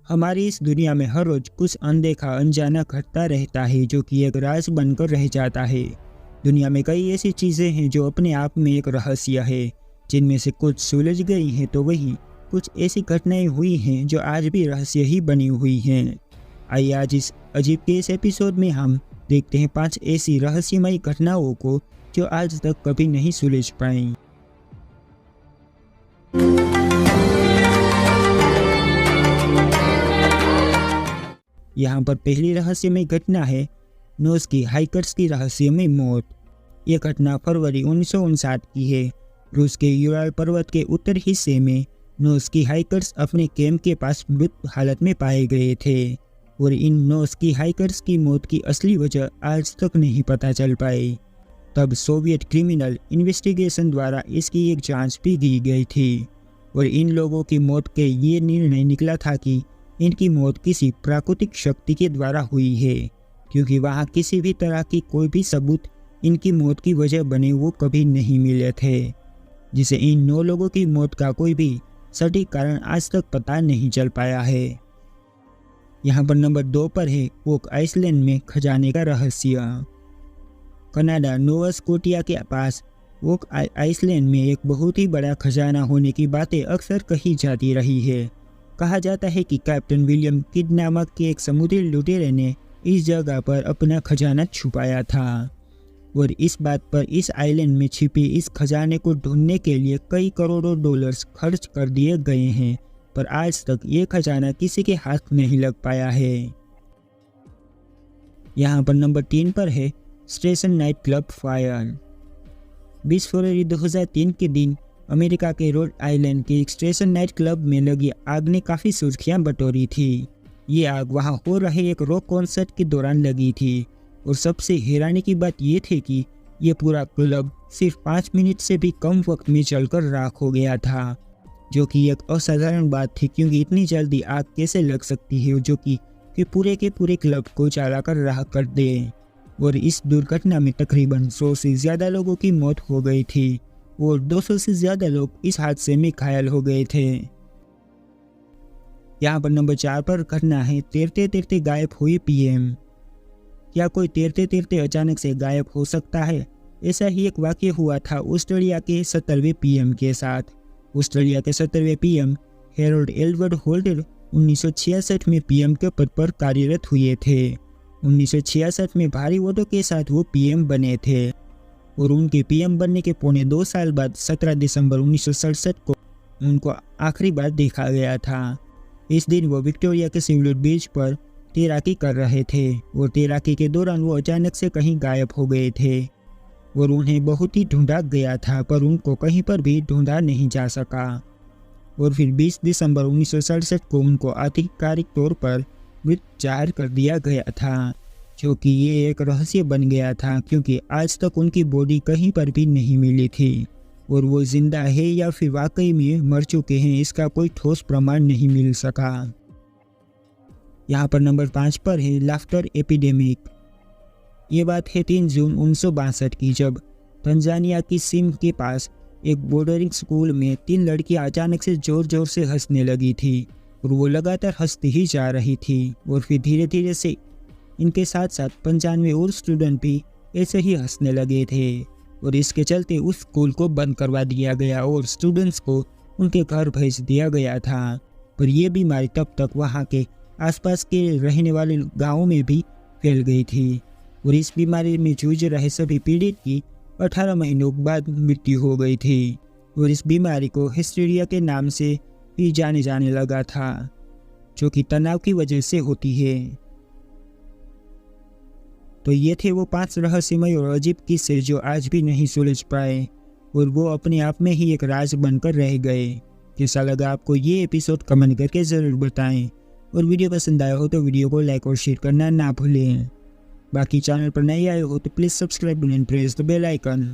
हमारी इस दुनिया में हर रोज कुछ अनदेखा अनजाना घटता रहता है जो कि एक राज बनकर रह जाता है। दुनिया में कई ऐसी चीज़ें हैं जो अपने आप में एक रहस्य है, जिनमें से कुछ सुलझ गई हैं तो वही कुछ ऐसी घटनाएं हुई हैं जो आज भी रहस्य ही बनी हुई हैं। आइए आज इस अजीब के इस एपिसोड में हम देखते हैं 5 ऐसी रहस्यमयी घटनाओं को जो आज तक कभी नहीं सुलझ पाई। यहाँ पर पहली रहस्यमय घटना है नोज़की हाइकर्स की रहस्यमय मौत। यह घटना फरवरी 1959 की है। रूस के यूराल पर्वत के उत्तर हिस्से में नोज़की हाइकर्स अपने कैंप के पास मृत हालत में पाए गए थे और इन नोज़की हाइकर्स की मौत की असली वजह आज तक नहीं पता चल पाई। तब सोवियत क्रिमिनल इन्वेस्टिगेशन द्वारा इसकी एक जांच भी की गई थी और इन लोगों की मौत के ये निर्णय निकला था कि इनकी मौत किसी प्राकृतिक शक्ति के द्वारा हुई है, क्योंकि वहाँ किसी भी तरह की कोई भी सबूत इनकी मौत की वजह बने वो कभी नहीं मिले थे, जिसे इन 9 लोगों की मौत का कोई भी सटीक कारण आज तक पता नहीं चल पाया है। यहाँ पर नंबर 2 पर है ओक आइसलैंड में खजाने का रहस्य। कनाडा नोवा स्कोटिया के पास ओक आइसलैंड में एक बहुत ही बड़ा खजाना होने की बातें अक्सर कही जाती रही है। कहा जाता है कि कैप्टन विलियम किड नामक के एक समुद्री लुटेरे ने इस जगह पर अपना खजाना छुपाया था और इस बात पर इस आइलैंड में छिपे इस खजाने को ढूंढने के लिए कई करोड़ों डॉलर्स खर्च कर दिए गए हैं, पर आज तक ये खजाना किसी के हाथ नहीं लग पाया है। यहाँ पर नंबर 3 पर है स्टेशन नाइट क्लब फायर। 20 फरवरी 2003 के दिन अमेरिका के रोड आइलैंड के एक स्टेशन नाइट क्लब में लगी आग ने काफ़ी सुर्खियां बटोरी थी। ये आग वहां हो रहे एक रॉक कॉन्सर्ट के दौरान लगी थी और सबसे हैरानी की बात ये थी कि ये पूरा क्लब सिर्फ 5 मिनट से भी कम वक्त में जलकर राख हो गया था, जो कि एक असाधारण बात थी, क्योंकि इतनी जल्दी आग कैसे लग सकती है जो कि पूरे के पूरे क्लब को जलाकर राख कर दे। और इस दुर्घटना में तकरीबन 100 से ज़्यादा लोगों की मौत हो गई थी और 200 से ज़्यादा लोग इस हादसे में घायल हो गए थे। यहाँ पर नंबर 4 पर घटना है तैरते तैरते गायब हुई पीएम। क्या कोई तैरते तैरते अचानक से गायब हो सकता है? ऐसा ही एक वाक़या हुआ था ऑस्ट्रेलिया के 70वें पीएम के साथ। ऑस्ट्रेलिया के 70वें पीएम हैरोल्ड एल्बर्ट होल्टर 1966 में पीएम के पद पर कार्यरत हुए थे। 1966 में भारी वोटों के साथ वो पीएम बने थे और उनके पीएम बनने के पौने 2 साल बाद 17 दिसंबर 1967 को उनको आखिरी बार देखा गया था। इस दिन वो विक्टोरिया के सिल्वर बीच पर तैराकी कर रहे थे और तैराकी के दौरान वो अचानक से कहीं गायब हो गए थे और उन्हें बहुत ही ढूंढा गया था, पर उनको कहीं पर भी ढूंढा नहीं जा सका। और फिर 20 दिसंबर 1967 को उनको आधिकारिक तौर पर मृत जाहिर कर दिया गया था, जो कि ये एक रहस्य बन गया था, क्योंकि आज तक उनकी बॉडी कहीं पर भी नहीं मिली थी और वो जिंदा है या फिर वाकई में मर चुके हैं इसका कोई ठोस प्रमाण नहीं मिल सका। यहाँ पर नंबर 5 पर है लाफ्टर एपिडेमिक। ये बात है 3 जून 1962 की, जब तंजानिया की सिम के पास एक बोर्डिंग स्कूल में 3 लड़कियां अचानक से जोर जोर से हंसने लगी थी और वो लगातार हंसती ही जा रही थी और फिर धीरे धीरे से इनके साथ साथ 95 और स्टूडेंट भी ऐसे ही हंसने लगे थे और इसके चलते उस स्कूल को बंद करवा दिया गया और स्टूडेंट्स को उनके घर भेज दिया गया था। पर यह बीमारी तब तक वहां के आसपास के रहने वाले गांवों में भी फैल गई थी और इस बीमारी में जूझ रहे सभी पीड़ित की 18 महीनों बाद मृत्यु हो गई थी और इस बीमारी को हिस्टीरिया के नाम से भी जाने लगा था, जो कि तनाव की वजह से होती है। तो ये थे वो 5 रहस्यमय और अजीब किस्से जो आज भी नहीं सुलझ पाए और वो अपने आप में ही एक राज बनकर रह गए। कैसा लगा आपको ये एपिसोड कमेंट करके ज़रूर बताएं और वीडियो पसंद आया हो तो वीडियो को लाइक और शेयर करना ना भूलें। बाकी चैनल पर नए आए हो तो please subscribe and press the bell icon.